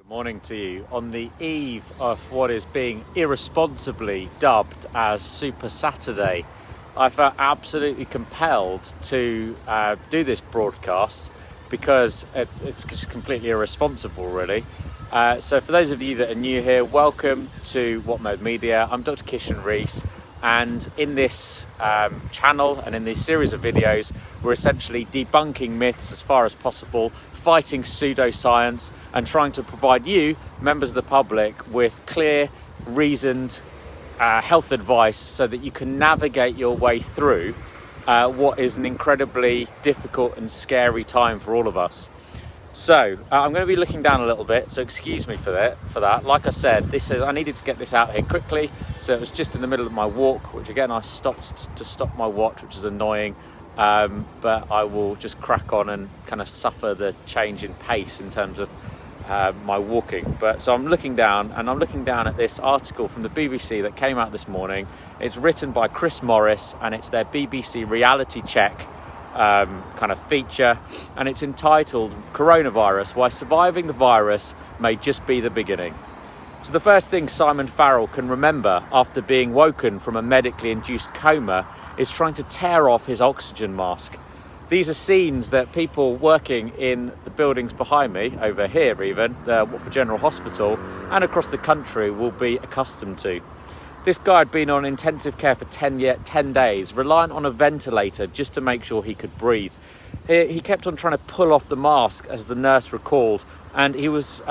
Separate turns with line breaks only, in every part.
Good morning to you. On the eve of what is being irresponsibly dubbed as Super Saturday, I felt absolutely compelled to do this broadcast because it's just completely irresponsible, really. So for those of you that are new here, welcome to WatMed Media. I'm Dr Kishan Rees, and in this channel and in this series of videos, we're essentially debunking myths as far as possible, fighting pseudoscience, and trying to provide you, members of the public, with clear, reasoned health advice so that you can navigate your way through what is an incredibly difficult and scary time for all of us. So I'm going to be looking down a little bit, so excuse me for that. Like I said, I needed to get this out here quickly, so it was just in the middle of my walk, which again I stopped to stop my watch, which is annoying. But I will just crack on and kind of suffer the change in pace in terms of my walking. So I'm looking down at this article from the BBC that came out this morning. It's written by Chris Morris, and it's their BBC reality check kind of feature, and it's entitled Coronavirus: Why Surviving the Virus May Just Be the Beginning. So the first thing Simon Farrell can remember after being woken from a medically induced coma is trying to tear off his oxygen mask. These are scenes that people working in the buildings behind me, over here even, the Watford General Hospital, and across the country will be accustomed to. This guy had been on intensive care for 10 days, reliant on a ventilator just to make sure he could breathe. He kept on trying to pull off the mask, as the nurse recalled, and he was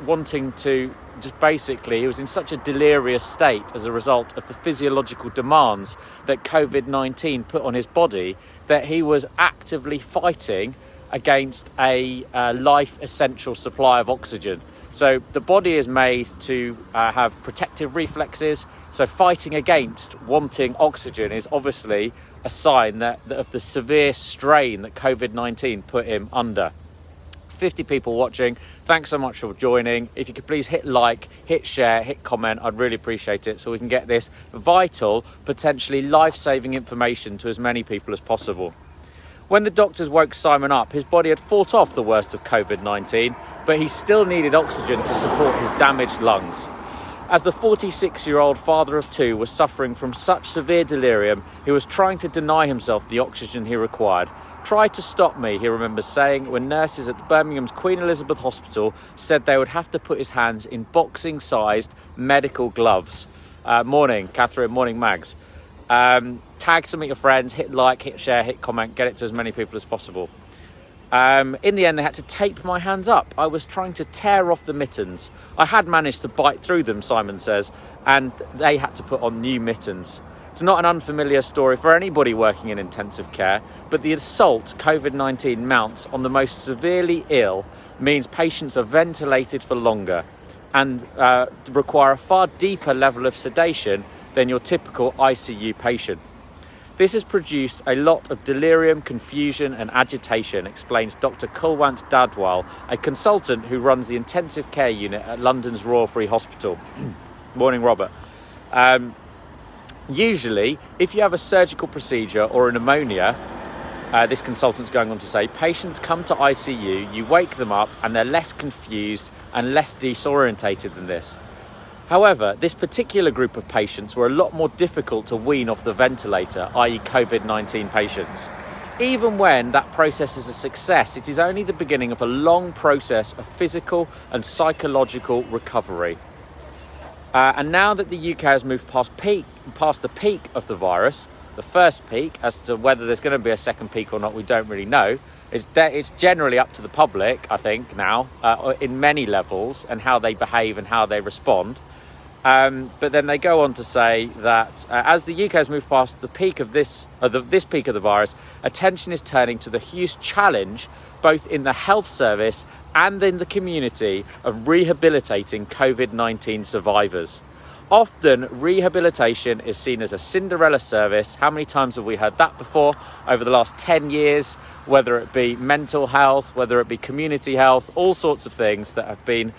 wanting to he was in such a delirious state as a result of the physiological demands that COVID-19 put on his body that he was actively fighting against a life essential supply of oxygen. So the body is made to have protective reflexes. So fighting against wanting oxygen is obviously a sign of the severe strain that COVID-19 put him under. 50 people watching. Thanks so much for joining. If you could please hit like, hit share, hit comment, I'd really appreciate it, so we can get this vital, potentially life-saving information to as many people as possible. When the doctors woke Simon up, his body had fought off the worst of COVID-19, but he still needed oxygen to support his damaged lungs. As the 46-year-old father of two was suffering from such severe delirium, he was trying to deny himself the oxygen he required. "Tried to stop me," he remembers saying, when nurses at Birmingham's Queen Elizabeth Hospital said they would have to put his hands in boxing-sized medical gloves. Morning, Catherine. Morning, Mags. Tag some of your friends, hit like, hit share, hit comment, get it to as many people as possible. In the end, they had to tape my hands up. I was trying to tear off the mittens. I had managed to bite through them, Simon says, and they had to put on new mittens. It's not an unfamiliar story for anybody working in intensive care, but the assault COVID-19 mounts on the most severely ill means patients are ventilated for longer and require a far deeper level of sedation than your typical ICU patient. This has produced a lot of delirium, confusion and agitation, explains Dr Kulwant Dadwal, a consultant who runs the intensive care unit at London's Royal Free Hospital. Morning, Robert. Usually, if you have a surgical procedure or a pneumonia, this consultant's going on to say, patients come to ICU, you wake them up and they're less confused and less disorientated than this. However, this particular group of patients were a lot more difficult to wean off the ventilator, i.e. COVID-19 patients. Even when that process is a success, it is only the beginning of a long process of physical and psychological recovery. And now that the UK has moved past the peak of the virus, the first peak, as to whether there's going to be a second peak or not, we don't really know. It's generally up to the public, I think, now, in many levels, and how they behave and how they respond. But then they go on to say that as the UK has moved past the peak of this peak of the virus, attention is turning to the huge challenge, both in the health service and in the community, of rehabilitating COVID-19 survivors. Often, rehabilitation is seen as a Cinderella service. How many times have we heard that before over the last 10 years? Whether it be mental health, whether it be community health, all sorts of things that have been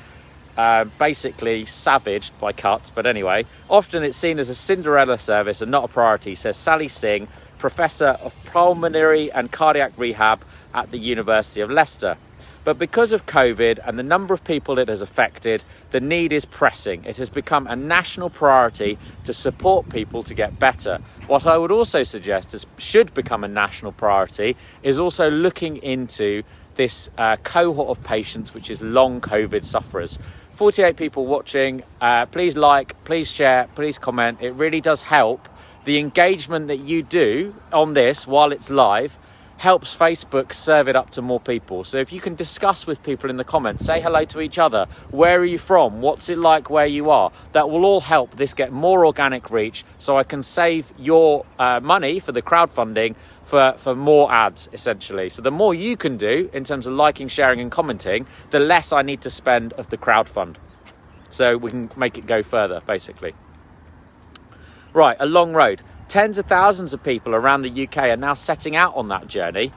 basically savaged by cuts. But anyway, often it's seen as a Cinderella service and not a priority, says Sally Singh, Professor of Pulmonary and Cardiac Rehab at the University of Leicester. But because of COVID and the number of people it has affected, the need is pressing. It has become a national priority to support people to get better. What I would also suggest should become a national priority is also looking into this cohort of patients, which is long COVID sufferers. 48 people watching. Please like, please share, please comment. It really does help. The engagement that you do on this while it's live helps Facebook serve it up to more people. So if you can discuss with people in the comments, say hello to each other. Where are you from? What's it like where you are? That will all help this get more organic reach, so I can save your money for the crowdfunding for more ads, essentially. So the more you can do in terms of liking, sharing and commenting, the less I need to spend of the crowdfund. So we can make it go further, basically. Right, a long road. Tens of thousands of people around the UK are now setting out on that journey,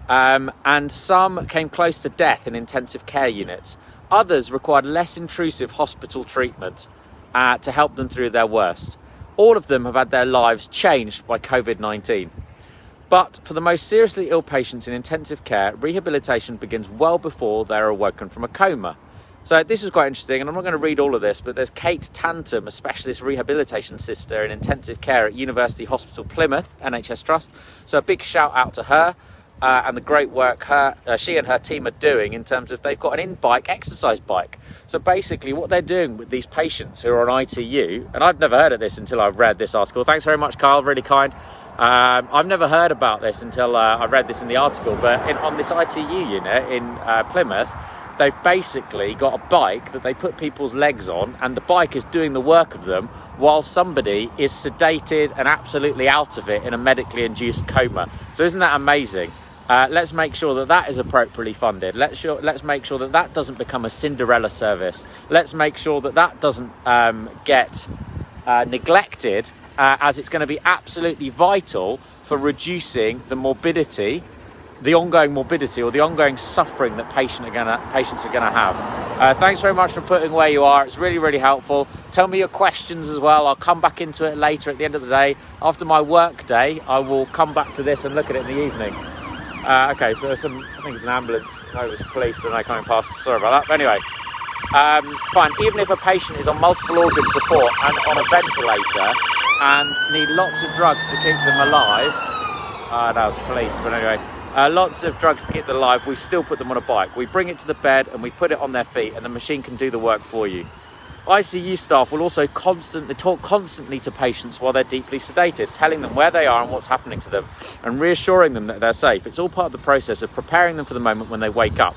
and some came close to death in intensive care units. Others required less intrusive hospital treatment to help them through their worst. All of them have had their lives changed by COVID-19. But for the most seriously ill patients in intensive care, rehabilitation begins well before they're awoken from a coma. So this is quite interesting, and I'm not going to read all of this, but there's Kate Tantum, a specialist rehabilitation sister in intensive care at University Hospital Plymouth, NHS Trust. So a big shout out to her and the great work she and her team are doing in terms of they've got an in-bike exercise bike. So basically what they're doing with these patients who are on ITU, and I've never heard of this until I've read this article. Thanks very much, Carl, really kind. I've never heard about this until I read this in the article, but on this ITU unit in Plymouth, they've basically got a bike that they put people's legs on, and the bike is doing the work of them while somebody is sedated and absolutely out of it in a medically induced coma. So isn't that amazing? Let's make sure that that is appropriately funded. Let's make sure that that doesn't become a Cinderella service. Let's make sure that that doesn't get neglected, as it's going to be absolutely vital for reducing the morbidity, the ongoing morbidity or the ongoing suffering that patients are going to have. Thanks very much for putting where you are. It's really, really helpful. Tell me your questions as well. I'll come back into it later at the end of the day. After my work day, I will come back to this and look at it in the evening. Okay, so I think it's an ambulance. No, it was police, don't know, coming past. Sorry about that. But anyway, fine. Even if a patient is on multiple organ support and on a ventilator and need lots of drugs to keep them alive, that was police, but anyway, lots of drugs to keep them alive, we still put them on a bike. We bring it to the bed and we put it on their feet, and the machine can do the work for you. ICU staff will also talk constantly to patients while they're deeply sedated, telling them where they are and what's happening to them, and reassuring them that they're safe. It's all part of the process of preparing them for the moment when they wake up.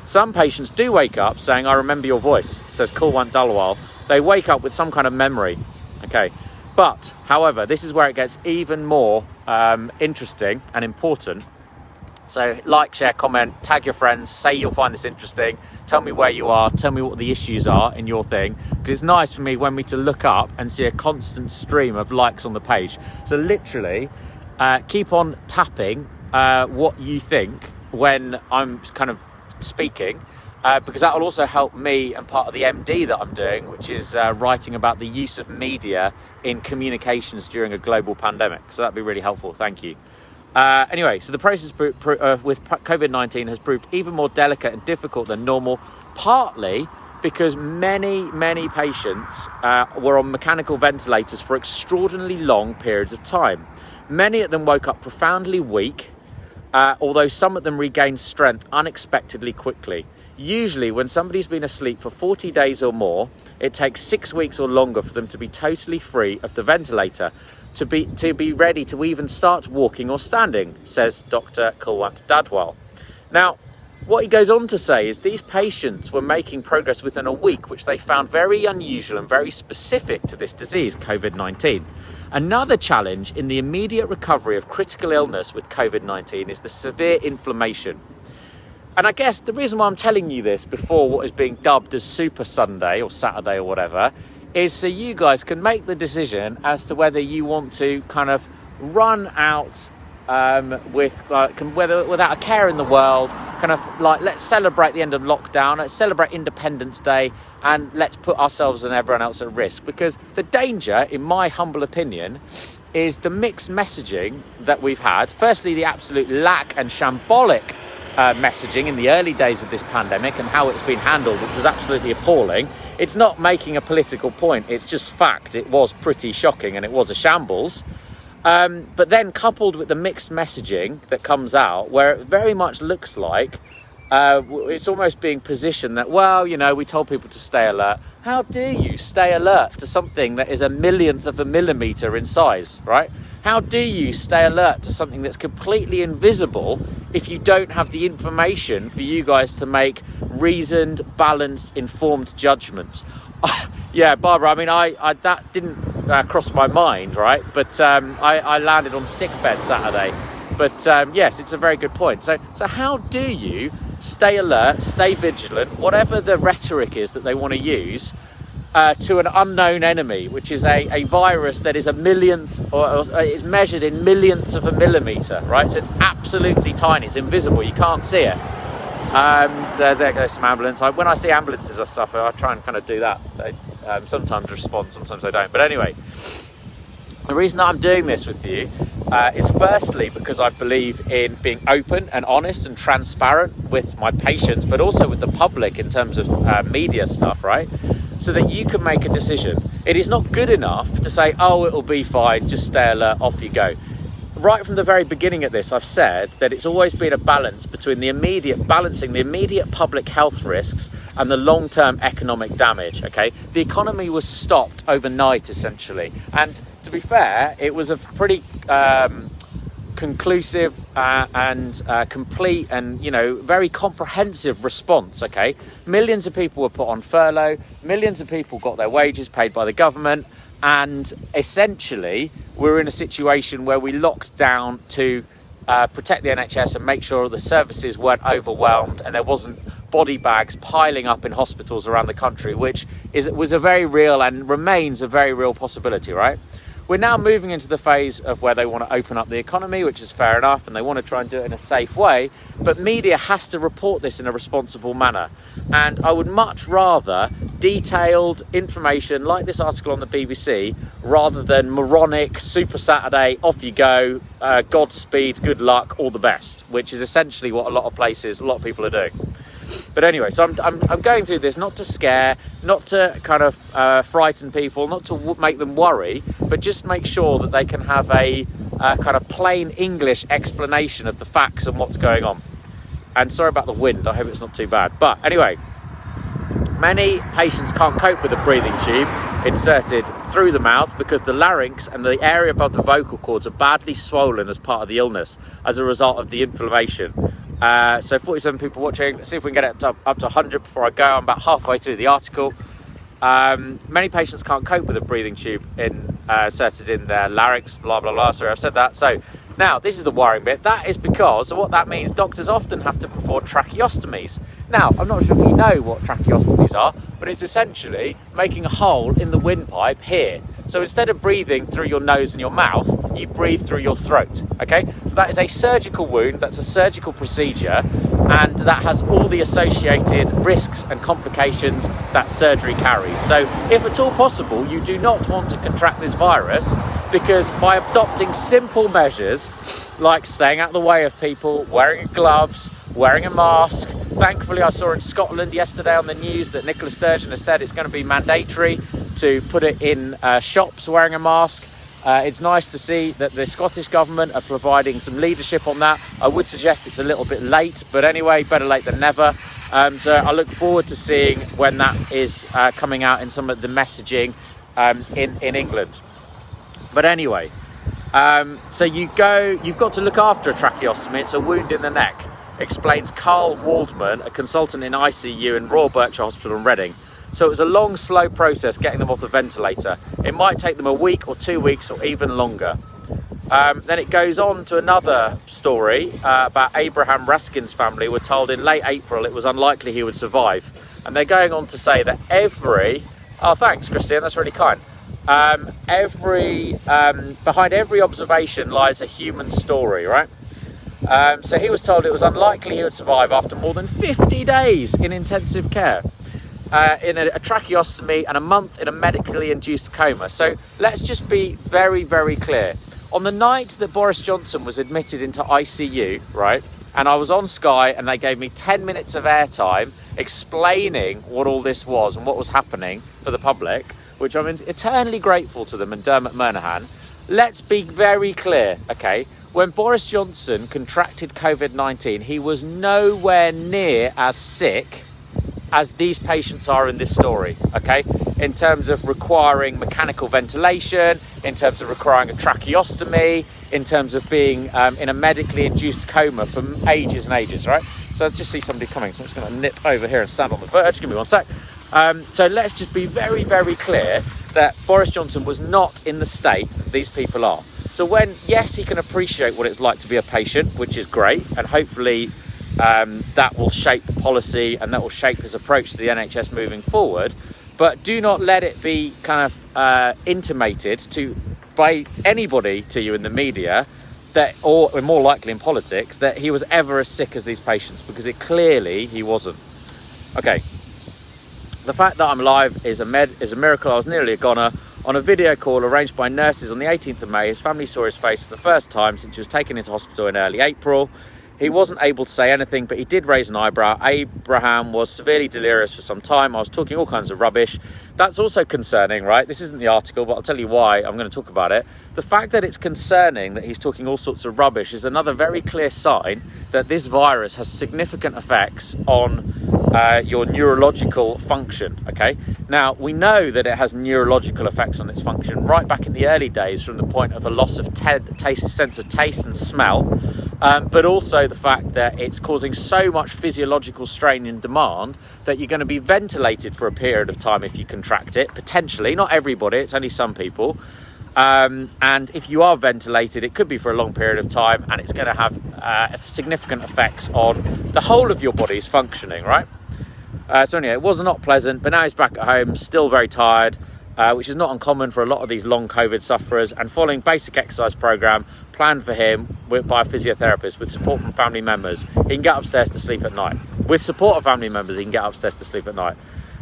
Some patients do wake up saying, "I remember your voice," says Kulwant Dalwal. They wake up with some kind of memory. Okay, but however, this is where it gets even more interesting and important. So like, share, comment, tag your friends, say you'll find this interesting, tell me where you are, tell me what the issues are in your thing, because it's nice for me to look up and see a constant stream of likes on the page. So literally, keep on tapping what you think when I'm kind of speaking, because that will also help me and part of the MD that I'm doing, which is writing about the use of media in communications during a global pandemic. So that'd be really helpful. Thank you. Anyway, so the process with COVID-19 has proved even more delicate and difficult than normal, partly because many patients were on mechanical ventilators for extraordinarily long periods of time. Many of them woke up profoundly weak, although some of them regained strength unexpectedly quickly. Usually, when somebody's been asleep for 40 days or more, it takes 6 weeks or longer for them to be totally free of the ventilator, to be ready to even start walking or standing, says Dr Kulwant Dalwal. Now, what he goes on to say is these patients were making progress within a week, which they found very unusual and very specific to this disease, COVID-19. Another challenge in the immediate recovery of critical illness with COVID-19 is the severe inflammation. And I guess the reason why I'm telling you this before what is being dubbed as Super Sunday or Saturday or whatever is so you guys can make the decision as to whether you want to kind of run out without a care in the world, kind of like, let's celebrate the end of lockdown, let's celebrate Independence Day, and let's put ourselves and everyone else at risk. Because the danger, in my humble opinion, is the mixed messaging that we've had. Firstly, the absolute lack and shambolic messaging in the early days of this pandemic and how it's been handled, which was absolutely appalling. It's not making a political point, it's just fact. It was pretty shocking and it was a shambles. But then coupled with the mixed messaging that comes out, where it very much looks like it's almost being positioned that, well, you know, we told people to stay alert. How dare you stay alert to something that is a millionth of a millimetre in size, right? How do you stay alert to something that's completely invisible if you don't have the information for you guys to make reasoned, balanced, informed judgments? Yeah, Barbara, I mean, I that didn't cross my mind, right? But I landed on Sickbed Saturday. But yes, it's a very good point. So how do you stay alert, stay vigilant, whatever the rhetoric is that they want to use, to an unknown enemy, which is a virus that is a millionth, or is measured in millionths of a millimetre, right? So it's absolutely tiny, it's invisible, you can't see it. There goes some ambulance. When I see ambulances or stuff, I try and kind of do that. They sometimes respond, sometimes they don't. But anyway, the reason that I'm doing this with you is firstly because I believe in being open and honest and transparent with my patients, but also with the public in terms of media stuff, right? So that you can make a decision. It is not good enough to say, oh, it'll be fine, just stay alert, off you go. Right from the very beginning of this, I've said that it's always been a balance between balancing the immediate public health risks and the long-term economic damage, okay? The economy was stopped overnight, essentially. And to be fair, it was a pretty conclusive and complete and, you know, very comprehensive response, okay? Millions of people were put on furlough, millions of people got their wages paid by the government, and essentially we're in a situation where we locked down to protect the NHS and make sure the services weren't overwhelmed and there wasn't body bags piling up in hospitals around the country, which was a very real and remains a very real possibility, right? We're now moving into the phase of where they want to open up the economy, which is fair enough, and they want to try and do it in a safe way, but media has to report this in a responsible manner. And I would much rather detailed information like this article on the BBC rather than moronic, Super Saturday, off you go, Godspeed, good luck, all the best, which is essentially what a lot of people are doing. But anyway, so I'm going through this not to scare, not to kind of frighten people, not to make them worry, but just make sure that they can have a kind of plain English explanation of the facts and what's going on. And sorry about the wind, I hope it's not too bad. But anyway, many patients can't cope with a breathing tube inserted through the mouth because the larynx and the area above the vocal cords are badly swollen as part of the illness as a result of the inflammation. So 47 people watching. Let's see if we can get it up to 100 before I go. I'm about halfway through the article. Many patients can't cope with a breathing tube inserted in their larynx, blah, blah, blah. Sorry, I've said that. So now, this is the worrying bit. That is because, so what that means, doctors often have to perform tracheostomies. Now, I'm not sure if you know what tracheostomies are, but it's essentially making a hole in the windpipe here. So instead of breathing through your nose and your mouth, you breathe through your throat, okay? So that is a surgical wound, that's a surgical procedure, and that has all the associated risks and complications that surgery carries. So if at all possible, you do not want to contract this virus, because by adopting simple measures like staying out of the way of people, wearing gloves, wearing a mask. Thankfully, I saw in Scotland yesterday on the news that Nicola Sturgeon has said it's going to be mandatory to put it in shops wearing a mask. It's nice to see that the Scottish government are providing some leadership on that. I would suggest it's a little bit late, but anyway, better late than never. So I look forward to seeing when that is coming out in some of the messaging in England. But anyway, so you've got to look after a tracheostomy. It's a wound in the neck, explains Carl Waldman, a consultant in ICU in Royal Berkshire Hospital in Reading. So it was a long, slow process getting them off the ventilator. It might take them a week or 2 weeks or even longer. Then it goes on to another story about Abraham Raskin's family were told in late April it was unlikely he would survive. And they're going on to say that thanks, Christian, that's really kind. Behind every observation lies a human story, right? So he was told it was unlikely he would survive after more than 50 days in intensive care, in a tracheostomy, and a month in a medically induced coma. So let's just be very, very clear. On the night that Boris Johnson was admitted into ICU, right, And I was on Sky and they gave me 10 minutes of airtime explaining what all this was and what was happening for the public, which I'm eternally grateful to them and Dermot Murnaghan. Let's be very clear, okay? When Boris Johnson contracted COVID-19, he was nowhere near as sick as these patients are in this story, okay? In terms of requiring mechanical ventilation, in terms of requiring a tracheostomy, in terms of being in a medically induced coma for ages and ages, right? So let's just see somebody coming. So I'm just going to nip over here and stand on the verge. Give me one sec. So let's just be very, very clear that Boris Johnson was not in the state that these people are. So when, yes, he can appreciate what it's like to be a patient, which is great, and hopefully that will shape the policy and that will shape his approach to the NHS moving forward. But do not let it be kind of intimated by anybody to you in the media that, or more likely in politics, that he was ever as sick as these patients, because clearly he wasn't. Okay, the fact that I'm alive is a miracle. I was nearly a goner. On a video call arranged by nurses on the 18th of May, his family saw his face for the first time since he was taken into hospital in early April. He wasn't able to say anything, but he did raise an eyebrow. Abraham was severely delirious for some time. I was talking all kinds of rubbish. That's also concerning, right? This isn't the article, but I'll tell you why I'm going to talk about it. The fact that it's concerning that he's talking all sorts of rubbish is another very clear sign that this virus has significant effects on your neurological function, okay? Now, we know that it has neurological effects on its function right back in the early days, from the point of a loss of sense of taste and smell, but also the fact that it's causing so much physiological strain and demand that you're going to be ventilated for a period of time if you contract it, potentially. Not everybody, it's only some people. And if you are ventilated, it could be for a long period of time, and it's going to have significant effects on the whole of your body's functioning, right? So anyway, it was not pleasant, but now he's back at home, still very tired, which is not uncommon for a lot of these long COVID sufferers, and following basic exercise program planned for him by a physiotherapist with support from family members. He can get upstairs to sleep at night. With support of family members, he can get upstairs to sleep at night.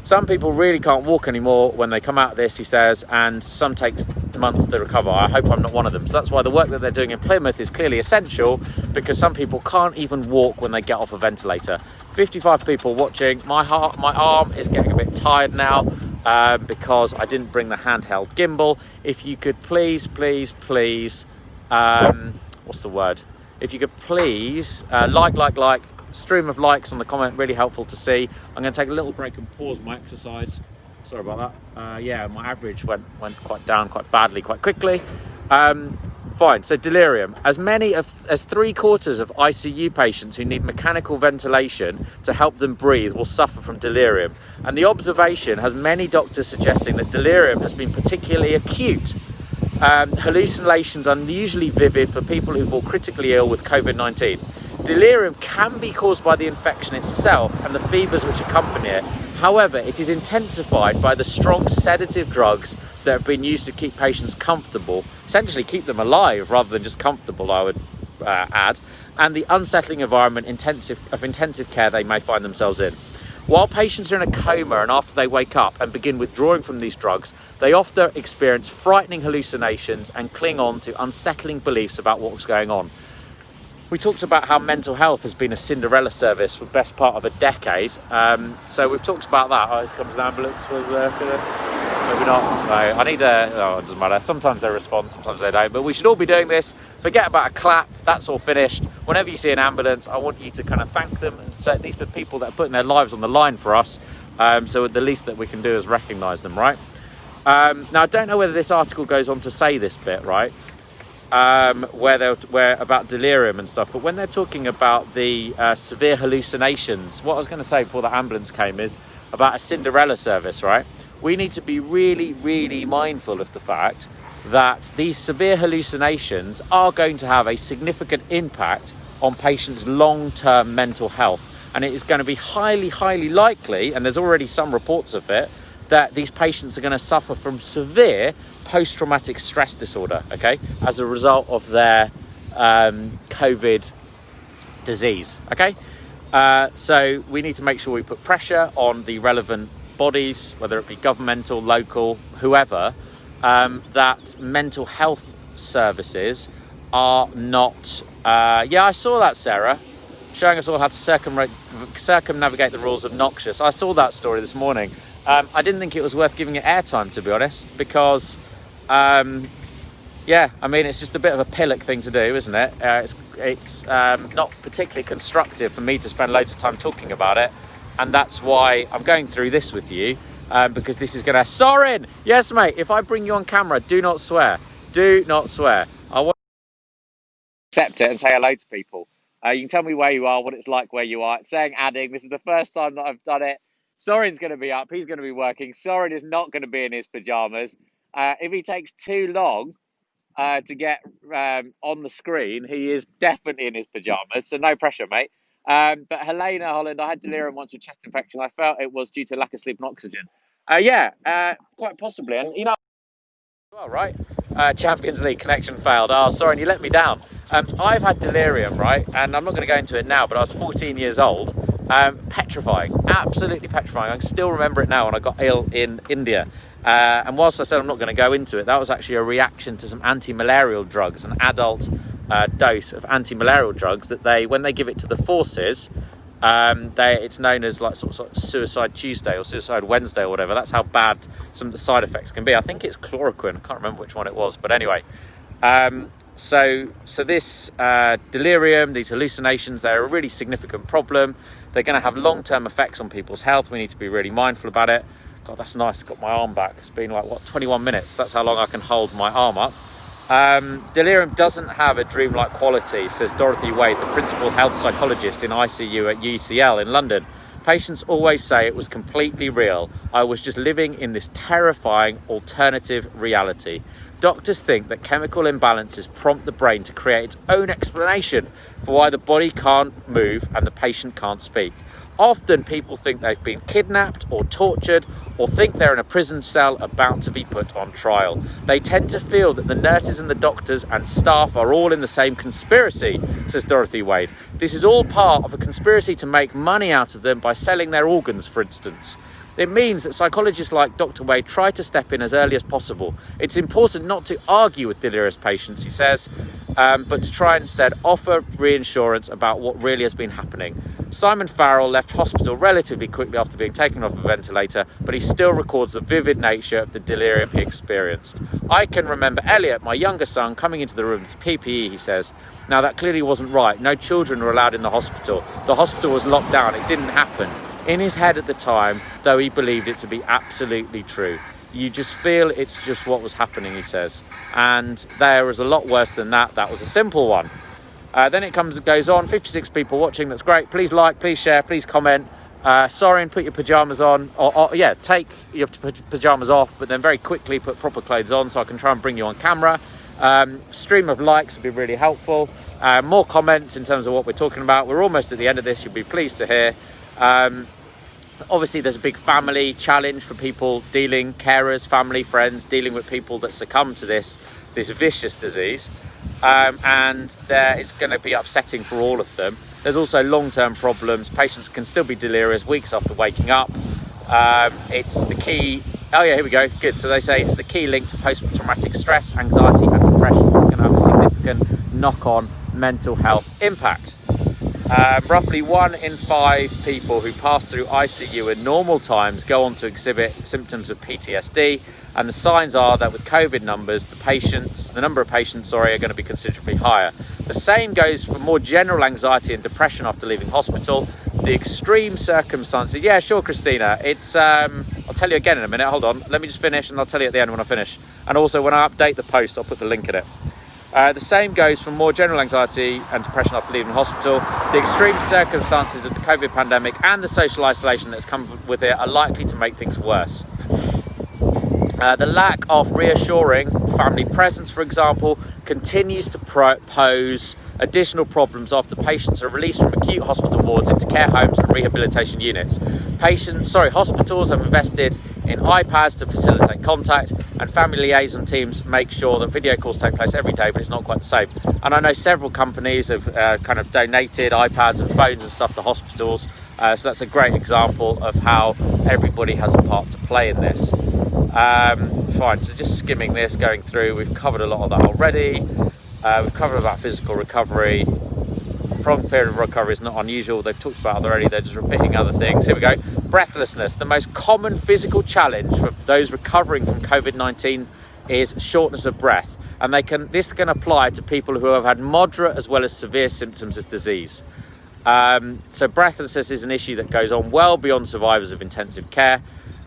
Some people really can't walk anymore when they come out of this, he says, and some takes months to recover. I hope I'm not one of them. So that's why the work that they're doing in Plymouth is clearly essential, because some people can't even walk when they get off a ventilator. 55 people watching. My arm is getting a bit tired now because I didn't bring the handheld gimbal. If you could please, what's the word? If you could please like, stream of likes on the comment, really helpful to see. I'm going to take a little break and pause my exercise. Sorry about that. Yeah, my average went quite down quite badly, quite quickly. Fine, so delirium. As many as 3/4 of ICU patients who need mechanical ventilation to help them breathe will suffer from delirium. And the observation has many doctors suggesting that delirium has been particularly acute. Hallucinations are unusually vivid for people who fall critically ill with COVID-19. Delirium can be caused by the infection itself and the fevers which accompany it. However, it is intensified by the strong sedative drugs that have been used to keep patients comfortable, essentially keep them alive rather than just comfortable, I would add, and the unsettling environment of intensive care they may find themselves in. While patients are in a coma and after they wake up and begin withdrawing from these drugs, they often experience frightening hallucinations and cling on to unsettling beliefs about what's going on. We talked about how mental health has been a Cinderella service for the best part of a decade. So we've talked about that. Oh, here comes an ambulance. Maybe not. No, I need it doesn't matter. Sometimes they respond, sometimes they don't. But we should all be doing this. Forget about a clap. That's all finished. Whenever you see an ambulance, I want you to kind of thank them and say these are people that are putting their lives on the line for us. So the least that we can do is recognise them, right? Now, I don't know whether this article goes on to say this bit, right? Where about delirium and stuff, but when they're talking about the severe hallucinations, what I was going to say before the ambulance came is about a Cinderella service, right? We need to be really, really mindful of the fact that these severe hallucinations are going to have a significant impact on patients' long-term mental health, and it is going to be highly, highly likely, and there's already some reports of it, that these patients are going to suffer from severe post-traumatic stress disorder, okay, as a result of their COVID disease, okay? So we need to make sure we put pressure on the relevant bodies, whether it be governmental, local, whoever, that mental health services are not... yeah, I saw that, Sarah. showing us all how to circumnavigate the rules of noxious. I saw that story this morning. I didn't think it was worth giving it airtime, to be honest, because yeah, I mean, it's just a bit of a pillock thing to do, isn't it? It's not particularly constructive for me to spend loads of time talking about it, and that's why I'm going through this with you, because this is going to... Soren! Yes, mate, if I bring you on camera, do not swear. Do not swear. I want to accept it and say hello to people. You can tell me where you are, what it's like where you are. It's saying adding. This is the first time that I've done it. Soren's going to be up. He's going to be working. Soren is not going to be in his pyjamas. If he takes too long to get on the screen, he is definitely in his pyjamas, so no pressure, mate. But Helena Holland, I had delirium once with chest infection. I felt it was due to lack of sleep and oxygen. Quite possibly. And you know, well, right? Champions League connection failed. Oh, sorry, you let me down. I've had delirium, right? And I'm not going to go into it now, but I was 14 years old. Petrifying, absolutely petrifying. I can still remember it now when I got ill in India. And whilst I said I'm not going to go into it, that was actually a reaction to some anti-malarial drugs, an adult dose of anti-malarial drugs that when they give it to the forces, it's known as like sort of Suicide Tuesday or Suicide Wednesday or whatever. That's how bad some of the side effects can be. I think it's chloroquine. I can't remember which one it was, but anyway. So this delirium, these hallucinations, they're a really significant problem. They're going to have long-term effects on people's health. We need to be really mindful about it. God, that's nice. Got my arm back. It's been like, 21 minutes? That's how long I can hold my arm up. Delirium doesn't have a dreamlike quality, says Dorothy Wade, the principal health psychologist in ICU at UCL in London. Patients always say it was completely real. I was just living in this terrifying alternative reality. Doctors think that chemical imbalances prompt the brain to create its own explanation for why the body can't move and the patient can't speak. Often people think they've been kidnapped or tortured or think they're in a prison cell about to be put on trial. They tend to feel that the nurses and the doctors and staff are all in the same conspiracy, says Dorothy Wade. This is all part of a conspiracy to make money out of them by selling their organs, for instance. It means that psychologists like Dr. Wade try to step in as early as possible. It's important not to argue with delirious patients, he says, but to try instead offer reassurance about what really has been happening. Simon Farrell left hospital relatively quickly after being taken off a ventilator, but he still records the vivid nature of the delirium he experienced. I can remember Elliot, my younger son, coming into the room with PPE, he says. Now that clearly wasn't right. No children were allowed in the hospital. The hospital was locked down. It didn't happen. In his head at the time, though, he believed it to be absolutely true. You just feel it's just what was happening, he says. And there was a lot worse than that. That was a simple one. Then it goes on, 56 people watching, that's great. Please like, please share, please comment. Sorry, and put your pyjamas on. Take your pyjamas off, but then very quickly put proper clothes on so I can try and bring you on camera. Stream of likes would be really helpful. More comments in terms of what we're talking about. We're almost at the end of this, you'll be pleased to hear. Obviously there's a big family challenge for people carers, family, friends, dealing with people that succumb to this vicious disease. And it's going to be upsetting for all of them. There's also long-term problems. Patients can still be delirious weeks after waking up. It's the key... Oh yeah, here we go. Good. So they say it's the key link to post-traumatic stress, anxiety and depression. So it's going to have a significant knock-on mental health impact. Roughly 1 in 5 people who pass through ICU in normal times go on to exhibit symptoms of PTSD, and the signs are that with COVID numbers, the number of patients are going to be considerably higher. The same goes for more general anxiety and depression after leaving hospital. The extreme circumstances, yeah, sure, Christina, it's, I'll tell you again in a minute, hold on, let me just finish and I'll tell you at the end when I finish. And also when I update the post, I'll put the link in it. The same goes for more general anxiety and depression after leaving hospital. The extreme circumstances of the COVID pandemic and the social isolation that's come with it are likely to make things worse. The lack of reassuring family presence, for example, continues to pose additional problems after patients are released from acute hospital wards into care homes and rehabilitation units. Hospitals have invested in iPads to facilitate contact, and family liaison teams make sure that video calls take place every day, but it's not quite the same. And I know several companies have kind of donated iPads and phones and stuff to hospitals, so that's a great example of how everybody has a part to play in this. Fine, so just skimming this, going through, we've covered a lot of that already. We've covered about physical recovery. prolonged period of recovery is not unusual. They've talked about it already. They're just repeating other things. Here we go. Breathlessness. The most common physical challenge for those recovering from COVID-19 is shortness of breath. And this can apply to people who have had moderate as well as severe symptoms of disease. So breathlessness is an issue that goes on well beyond survivors of intensive care.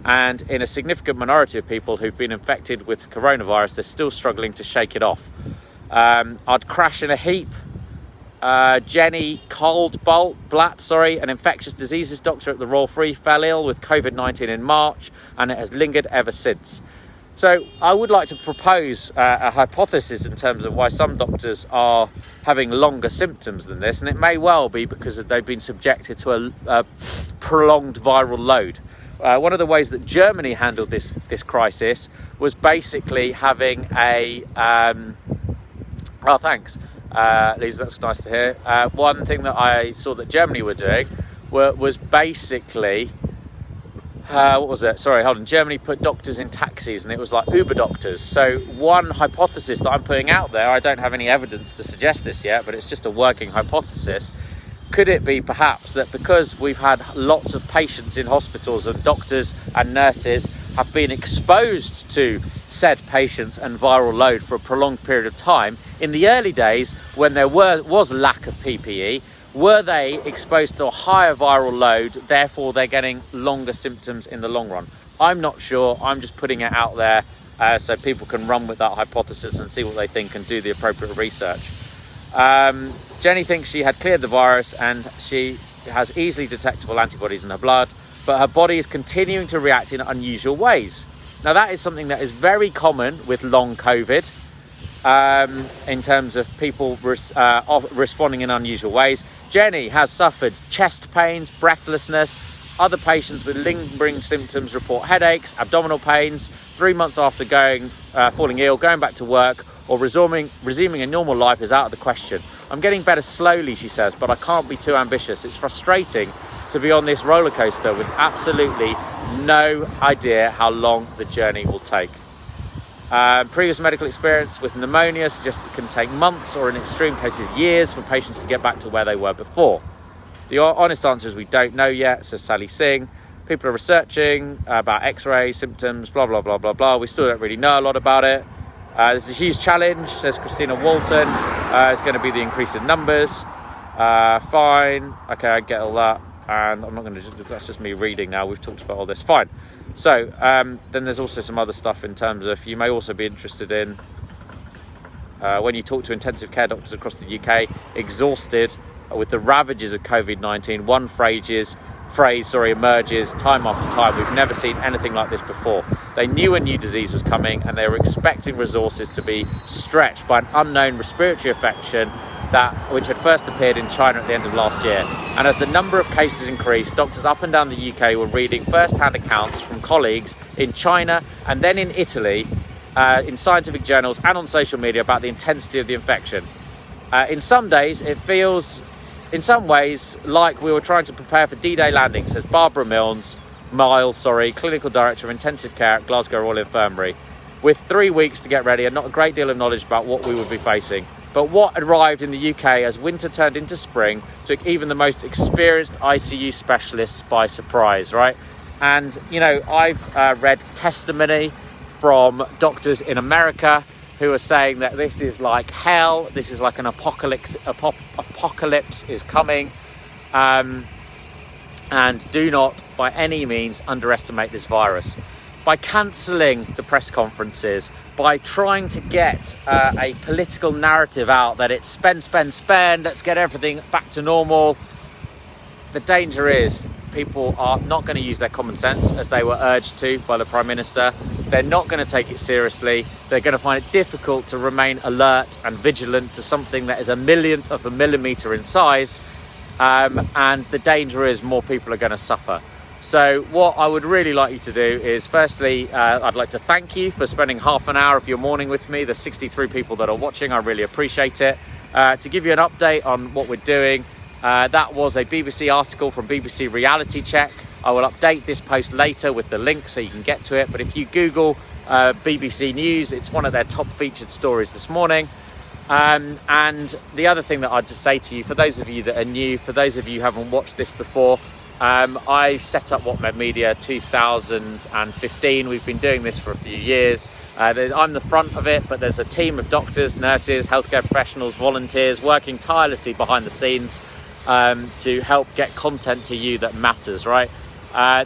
And in a significant minority of people who've been infected with coronavirus, they're still struggling to shake it off. I'd crash in a heap. Jenny Blatt, an infectious diseases doctor at the Royal Free, fell ill with COVID-19 in March, and it has lingered ever since. So I would like to propose a hypothesis in terms of why some doctors are having longer symptoms than this, and it may well be because they've been subjected to a prolonged viral load. One of the ways that Germany handled this crisis was basically having a... thanks. Lisa, that's nice to hear. One thing that I saw that Germany were doing was basically... Germany put doctors in taxis, and it was like Uber doctors. So one hypothesis that I'm putting out there, I don't have any evidence to suggest this yet, but it's just a working hypothesis. Could it be perhaps that because we've had lots of patients in hospitals and doctors and nurses have been exposed to said patients and viral load for a prolonged period of time, in the early days when there was lack of PPE, were they exposed to a higher viral load, therefore they're getting longer symptoms in the long run? I'm not sure. I'm just putting it out there so people can run with that hypothesis and see what they think and do the appropriate research. Jenny thinks she had cleared the virus and she has easily detectable antibodies in her blood, but her body is continuing to react in unusual ways. Now, that is something that is very common with long COVID in terms of people responding in unusual ways. Jenny has suffered chest pains, breathlessness. Other patients with lingering symptoms report headaches, abdominal pains. 3 months after falling ill, going back to work or resuming a normal life is out of the question. I'm getting better slowly, she says, but I can't be too ambitious. It's frustrating to be on this roller coaster with absolutely no idea how long the journey will take. Previous medical experience with pneumonia suggests it can take months or in extreme cases years for patients to get back to where they were before. The honest answer is we don't know yet, says Sally Singh. People are researching about x-rays, symptoms, blah, blah, blah, blah, blah. We still don't really know a lot about it. This is a huge challenge, says Christina Walton. It's going to be the increase in numbers. Fine. Okay, I get all that. And I'm not going to... That's just me reading now. We've talked about all this. Fine. So, then there's also some other stuff in terms of... You may also be interested in... when you talk to intensive care doctors across the UK, exhausted with the ravages of COVID-19, one phrase emerges time after time. We've never seen anything like this before. They knew a new disease was coming and they were expecting resources to be stretched by an unknown respiratory infection which had first appeared in China at the end of last year. And as the number of cases increased, doctors up and down the UK were reading first-hand accounts from colleagues in China and then in Italy in scientific journals and on social media about the intensity of the infection. In some days, it feels... In some ways, like we were trying to prepare for D-Day landing, says Barbara Miles, Clinical Director of Intensive Care at Glasgow Royal Infirmary, with 3 weeks to get ready and not a great deal of knowledge about what we would be facing. But what arrived in the UK as winter turned into spring took even the most experienced ICU specialists by surprise, right? And, I've read testimony from doctors in America who are saying that this is like hell, this is like an apocalypse is coming, and do not by any means underestimate this virus. By cancelling the press conferences, by trying to get a political narrative out that it's spend, let's get everything back to normal, the danger is people are not going to use their common sense as they were urged to by the Prime Minister. They're not going to take it seriously. They're going to find it difficult to remain alert and vigilant to something that is a millionth of a millimetre in size. And the danger is more people are going to suffer. So what I would really like you to do is, firstly, I'd like to thank you for spending half an hour of your morning with me. The 63 people that are watching, I really appreciate it. To give you an update on what we're doing, that was a BBC article from BBC Reality Check. I will update this post later with the link so you can get to it. But if you Google BBC News, it's one of their top featured stories this morning. And the other thing that I'd just say to you, for those of you that are new, for those of you who haven't watched this before, I set up WatMed Media 2015. We've been doing this for a few years. I'm the front of it, but there's a team of doctors, nurses, healthcare professionals, volunteers working tirelessly behind the scenes to help get content to you that matters, right?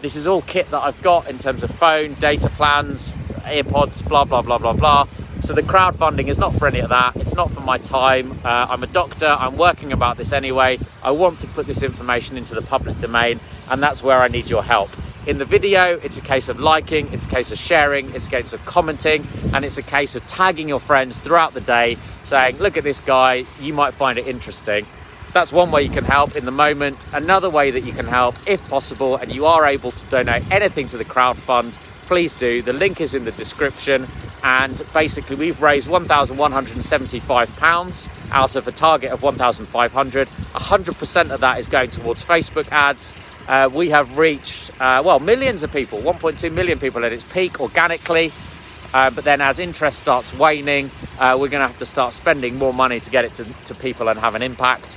This is all kit that I've got in terms of phone, data plans, earpods, blah, blah, blah, blah, blah. So the crowdfunding is not for any of that. It's not for my time. I'm a doctor. I'm working about this anyway. I want to put this information into the public domain, and that's where I need your help. In the video, it's a case of liking, it's a case of sharing, it's a case of commenting, and it's a case of tagging your friends throughout the day saying, look at this guy, you might find it interesting. That's one way you can help in the moment. Another way that you can help, if possible, and you are able to donate anything to the crowdfund, please do. The link is in the description. And basically we've raised £1,175 out of a target of 1,500. 100% of that is going towards Facebook ads. We have reached, millions of people, 1.2 million people at its peak organically. But then as interest starts waning, we're going to have to start spending more money to get it to people and have an impact.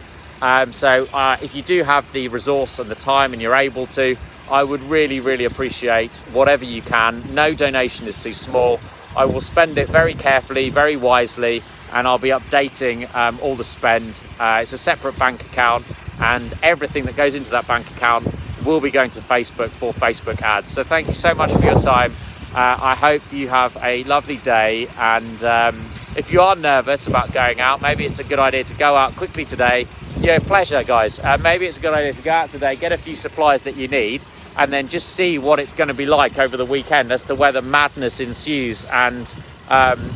So if you do have the resource and the time and you're able to, I would really, really appreciate whatever you can. No donation is too small. I will spend it very carefully, very wisely, and I'll be updating all the spend. It's a separate bank account, and everything that goes into that bank account will be going to Facebook for Facebook ads. So thank you so much for your time. I hope you have a lovely day, and if you are nervous about going out, maybe it's a good idea to go out quickly today. Yeah, pleasure, guys. Maybe it's a good idea to go out today, get a few supplies that you need, and then just see what it's going to be like over the weekend as to whether madness ensues and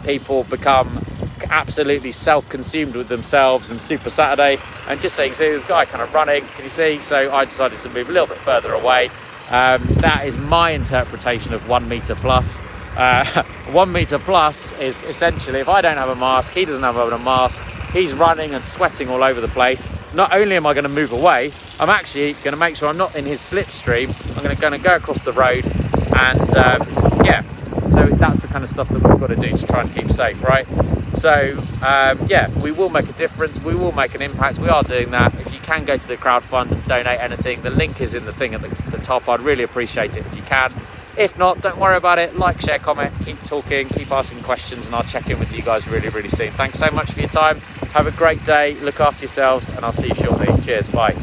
people become absolutely self-consumed with themselves and Super Saturday. And just so you can see this guy kind of running, can you see? So I decided to move a little bit further away. That is my interpretation of 1 meter plus. 1 meter plus is essentially, if I don't have a mask, he doesn't have a mask, he's running and sweating all over the place. Not only am I going to move away, I'm actually going to make sure I'm not in his slipstream. I'm going to go across the road, and so that's the kind of stuff that we've got to do to try and keep safe, right? So we will make a difference, we will make an impact, we are doing that. If you can go to the crowdfund and donate anything, the link is in the thing at the top. I'd really appreciate it if you can. If not, don't worry about it. Like, share, comment, keep talking, keep asking questions, and I'll check in with you guys really, really soon. Thanks so much for your time. Have a great day. Look after yourselves, and I'll see you shortly. Cheers. Bye.